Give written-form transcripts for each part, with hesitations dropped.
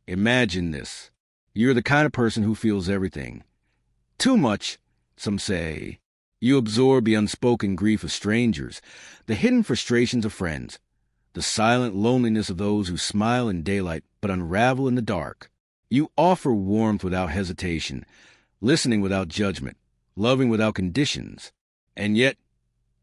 Imagine this. You're the kind of person who feels everything. Too much, some say. You absorb the unspoken grief of strangers, the hidden frustrations of friends, the silent loneliness of those who smile in daylight but unravel in the dark. You offer warmth without hesitation, listening without judgment, loving without conditions. And yet,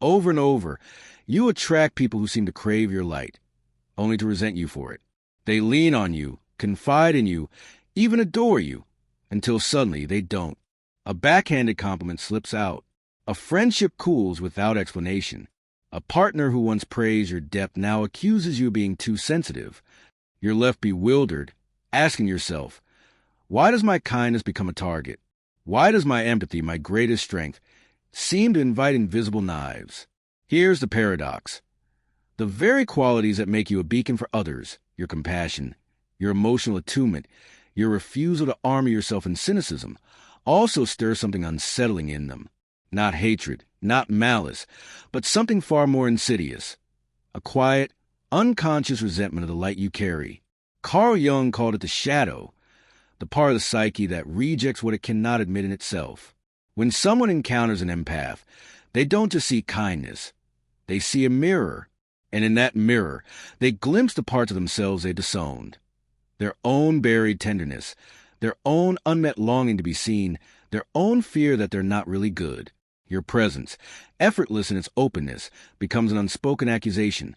over and over, you attract people who seem to crave your light, only to resent you for it. They lean on you, confide in you, even adore you, until suddenly they don't. A backhanded compliment slips out. A friendship cools without explanation. A partner who once praised your depth now accuses you of being too sensitive. You're left bewildered, asking yourself, why does my kindness become a target? Why does my empathy, my greatest strength, seem to invite invisible knives? Here's the paradox. The very qualities that make you a beacon for others, your compassion, your emotional attunement, your refusal to armor yourself in cynicism, also stir something unsettling in them. Not hatred, not malice, but something far more insidious. A quiet, unconscious resentment of the light you carry. Carl Jung called it the shadow, the part of the psyche that rejects what it cannot admit in itself. When someone encounters an empath, they don't just see kindness. They see a mirror, and in that mirror, they glimpse the parts of themselves they disowned. Their own buried tenderness, their own unmet longing to be seen, their own fear that they're not really good. Your presence, effortless in its openness, becomes an unspoken accusation.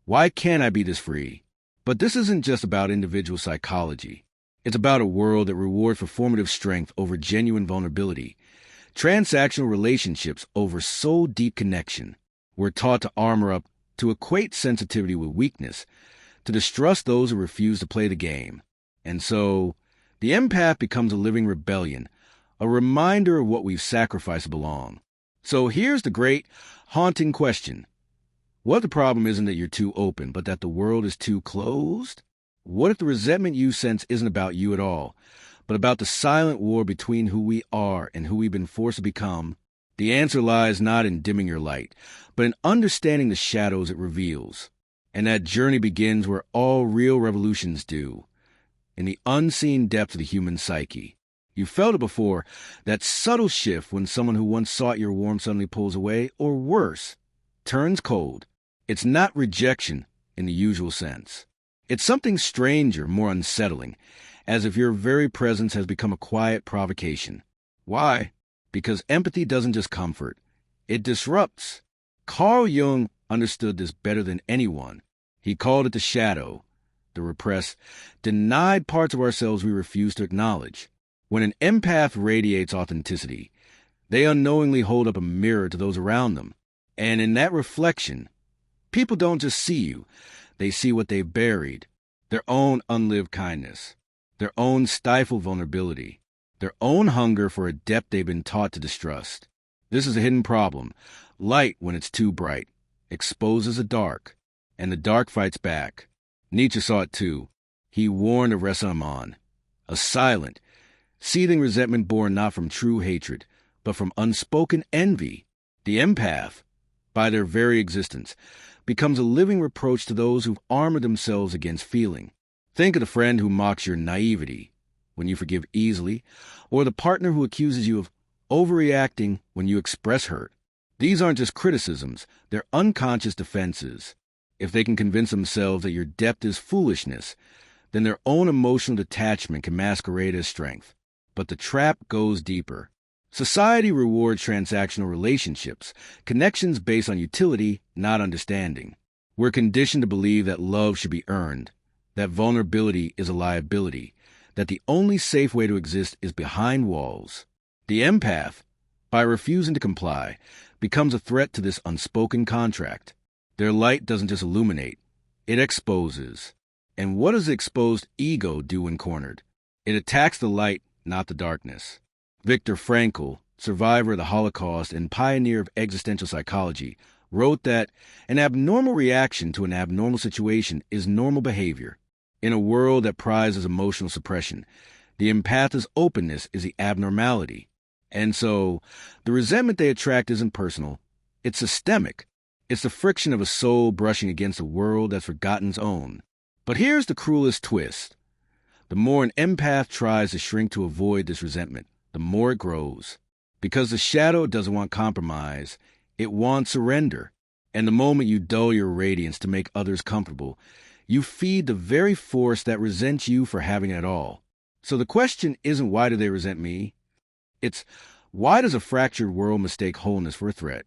Why can't I be this free? But this isn't just about individual psychology. It's about a world that rewards performative strength over genuine vulnerability, transactional relationships over soul-deep connection. We're taught to armor up, to equate sensitivity with weakness, to distrust those who refuse to play the game. And so, the empath becomes a living rebellion, a reminder of what we've sacrificed to belong. So here's the great, haunting question. What if the problem isn't that you're too open, but that the world is too closed? What if the resentment you sense isn't about you at all, but about the silent war between who we are and who we've been forced to become? The answer lies not in dimming your light, but in understanding the shadows it reveals. And that journey begins where all real revolutions do, in the unseen depths of the human psyche. You felt it before, that subtle shift when someone who once sought your warmth suddenly pulls away, or worse, turns cold. It's not rejection in the usual sense. It's something stranger, more unsettling, as if your very presence has become a quiet provocation. Why? Because empathy doesn't just comfort, it disrupts. Carl Jung understood this better than anyone. He called it the shadow, the repressed, denied parts of ourselves we refuse to acknowledge. When an empath radiates authenticity, they unknowingly hold up a mirror to those around them. And in that reflection, people don't just see you, they see what they've buried, their own unlived kindness, their own stifled vulnerability, their own hunger for a depth they've been taught to distrust. This is a hidden problem. Light, when it's too bright, exposes the dark, and the dark fights back. Nietzsche saw it too. He warned of ressentiment, a silent, seething resentment born not from true hatred, but from unspoken envy. The empath, by their very existence, becomes a living reproach to those who've armored themselves against feeling. Think of the friend who mocks your naivety when you forgive easily, or the partner who accuses you of overreacting when you express hurt. These aren't just criticisms, they're unconscious defenses. If they can convince themselves that your depth is foolishness, then their own emotional detachment can masquerade as strength. But the trap goes deeper. Society rewards transactional relationships, connections based on utility, not understanding. We're conditioned to believe that love should be earned, that vulnerability is a liability, that the only safe way to exist is behind walls. The empath, by refusing to comply, becomes a threat to this unspoken contract. Their light doesn't just illuminate, it exposes. And what does the exposed ego do when cornered? It attacks the light, not the darkness. Viktor Frankl, survivor of the Holocaust and pioneer of existential psychology, wrote that an abnormal reaction to an abnormal situation is normal behavior. In a world that prizes emotional suppression, the empath's openness is the abnormality. And so, the resentment they attract isn't personal, it's systemic. It's the friction of a soul brushing against a world that's forgotten's own. But here's the cruelest twist. The more an empath tries to shrink to avoid this resentment, the more it grows. Because the shadow doesn't want compromise, it wants surrender. And the moment you dull your radiance to make others comfortable, you feed the very force that resents you for having it all. So the question isn't why do they resent me? It's why does a fractured world mistake wholeness for a threat?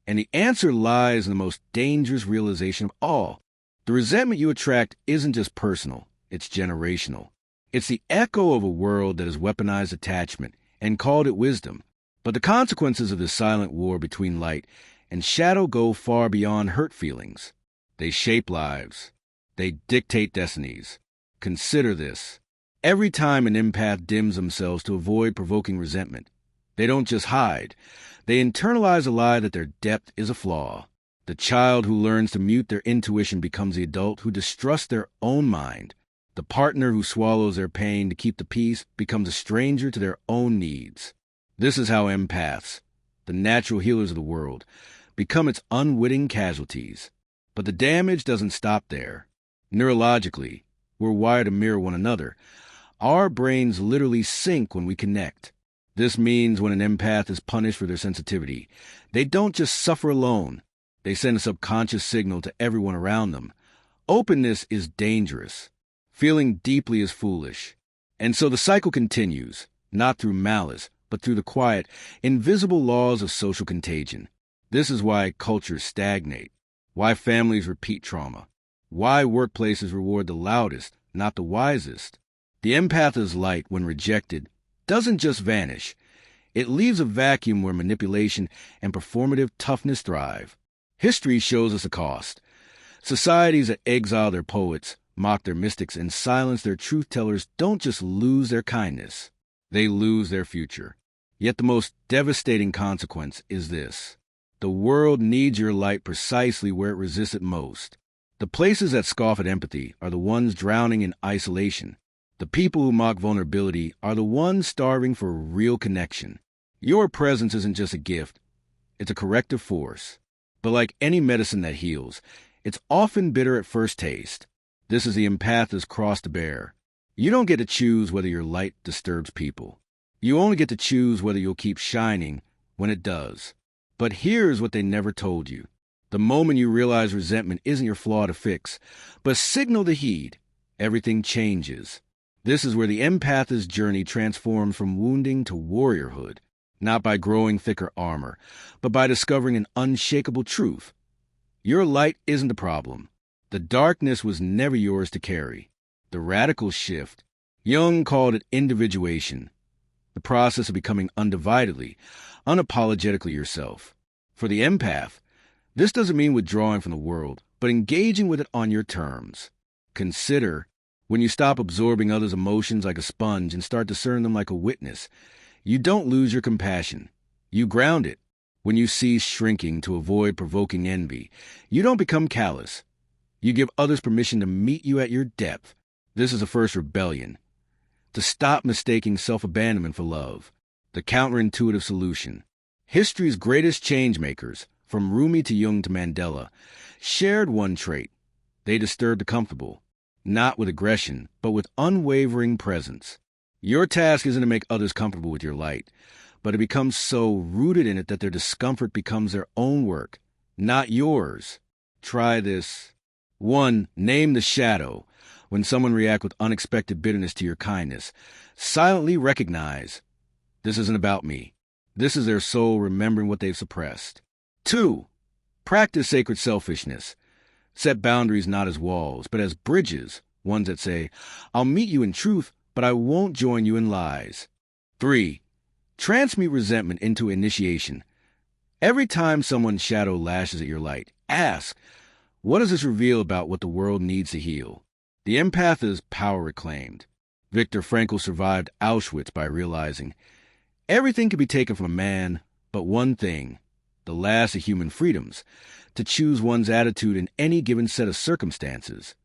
And the answer lies in the most dangerous realization of all. The resentment you attract isn't just personal, it's generational. It's the echo of a world that has weaponized attachment and called it wisdom. But the consequences of this silent war between light and shadow go far beyond hurt feelings. They shape lives. They dictate destinies. Consider this. Every time an empath dims themselves to avoid provoking resentment, they don't just hide. They internalize a lie that their depth is a flaw. The child who learns to mute their intuition becomes the adult who distrusts their own mind. The partner who swallows their pain to keep the peace becomes a stranger to their own needs. This is how empaths, the natural healers of the world, become its unwitting casualties. But the damage doesn't stop there. Neurologically, we're wired to mirror one another. Our brains literally sync when we connect. This means when an empath is punished for their sensitivity, they don't just suffer alone. They send a subconscious signal to everyone around them. Openness is dangerous. Feeling deeply is foolish. And so the cycle continues, not through malice, but through the quiet, invisible laws of social contagion. This is why cultures stagnate, why families repeat trauma, why workplaces reward the loudest, not the wisest. The empath's light, when rejected, doesn't just vanish. It leaves a vacuum where manipulation and performative toughness thrive. History shows us the cost. Societies that exile their poets, mock their mystics, and silence their truth-tellers don't just lose their kindness. They lose their future. Yet the most devastating consequence is this. The world needs your light precisely where it resists it most. The places that scoff at empathy are the ones drowning in isolation. The people who mock vulnerability are the ones starving for real connection. Your presence isn't just a gift. It's a corrective force. But like any medicine that heals, it's often bitter at first taste. This is the empath's cross to bear. You don't get to choose whether your light disturbs people. You only get to choose whether you'll keep shining when it does. But here's what they never told you. The moment you realize resentment isn't your flaw to fix, but signal to heed, everything changes. This is where the empath's journey transforms from wounding to warriorhood, not by growing thicker armor, but by discovering an unshakable truth. Your light isn't the problem. The darkness was never yours to carry. The radical shift, Jung called it individuation, the process of becoming undividedly, unapologetically yourself. For the empath, this doesn't mean withdrawing from the world, but engaging with it on your terms. Consider, when you stop absorbing others' emotions like a sponge and start discerning them like a witness, you don't lose your compassion. You ground it. When you cease shrinking to avoid provoking envy, you don't become callous. You give others permission to meet you at your depth. This is the first rebellion. To stop mistaking self-abandonment for love. The counterintuitive solution. History's greatest change-makers, from Rumi to Jung to Mandela, shared one trait. They disturbed the comfortable, not with aggression, but with unwavering presence. Your task isn't to make others comfortable with your light, but to become so rooted in it that their discomfort becomes their own work, not yours. Try this. 1. Name the shadow. When someone reacts with unexpected bitterness to your kindness, silently recognize, this isn't about me. This is their soul remembering what they've suppressed. 2. Practice sacred selfishness. Set boundaries not as walls, but as bridges, ones that say, I'll meet you in truth, but I won't join you in lies. 3. Transmute resentment into initiation. Every time someone's shadow lashes at your light, ask, what does this reveal about what the world needs to heal? The empath is power reclaimed. Viktor Frankl survived Auschwitz by realizing, everything can be taken from a man, but one thing, the last of human freedoms, to choose one's attitude in any given set of circumstances.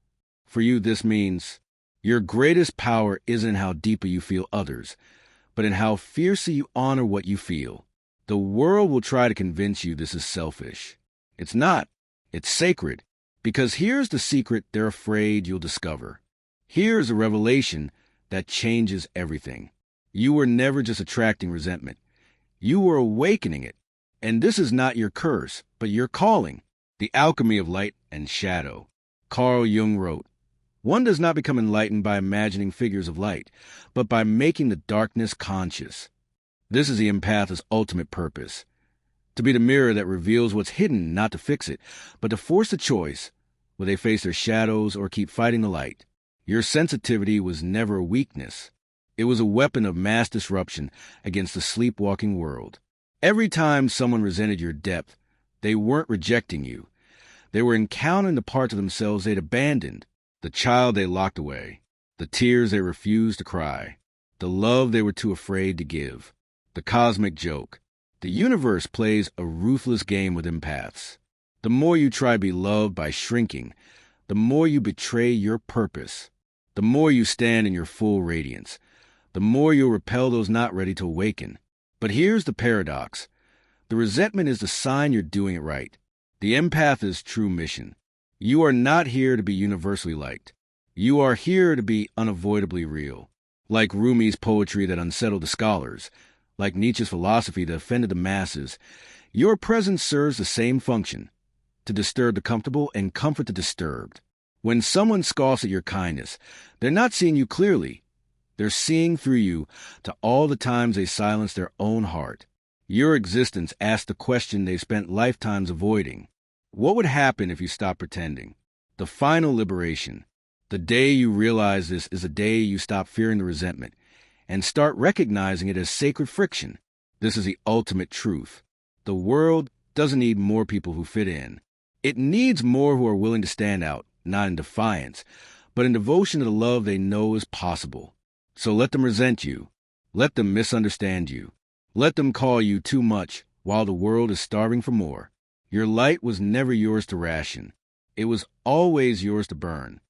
For you, this means your greatest power isn't in how deeply you feel others, but in how fiercely you honor what you feel. The world will try to convince you this is selfish. It's not. It's sacred. Because here's the secret they're afraid you'll discover. Here's a revelation that changes everything. You were never just attracting resentment. You were awakening it. And this is not your curse, but your calling. The alchemy of light and shadow. Carl Jung wrote, "One does not become enlightened by imagining figures of light, but by making the darkness conscious." This is the empath's ultimate purpose. To be the mirror that reveals what's hidden, not to fix it, but to force a choice. Will they face their shadows or keep fighting the light? Your sensitivity was never a weakness. It was a weapon of mass disruption against the sleepwalking world. Every time someone resented your depth, they weren't rejecting you. They were encountering the parts of themselves they'd abandoned, the child they locked away, the tears they refused to cry, the love they were too afraid to give. The cosmic joke. The universe plays a ruthless game with empaths. The more you try to be loved by shrinking, the more you betray your purpose. The more you stand in your full radiance, the more you'll repel those not ready to awaken. But here's the paradox. The resentment is the sign you're doing it right. The empath is true mission. You are not here to be universally liked. You are here to be unavoidably real. Like Rumi's poetry that unsettled the scholars, like Nietzsche's philosophy that offended the masses, your presence serves the same function, to disturb the comfortable and comfort the disturbed. When someone scoffs at your kindness, they're not seeing you clearly. They're seeing through you to all the times they silence their own heart. Your existence asks the question they've spent lifetimes avoiding. What would happen if you stopped pretending? The final liberation. The day you realize this is the day you stop fearing the resentment and start recognizing it as sacred friction. This is the ultimate truth. The world doesn't need more people who fit in. It needs more who are willing to stand out, not in defiance, but in devotion to the love they know is possible. So let them resent you. Let them misunderstand you. Let them call you too much while the world is starving for more. Your light was never yours to ration. It was always yours to burn.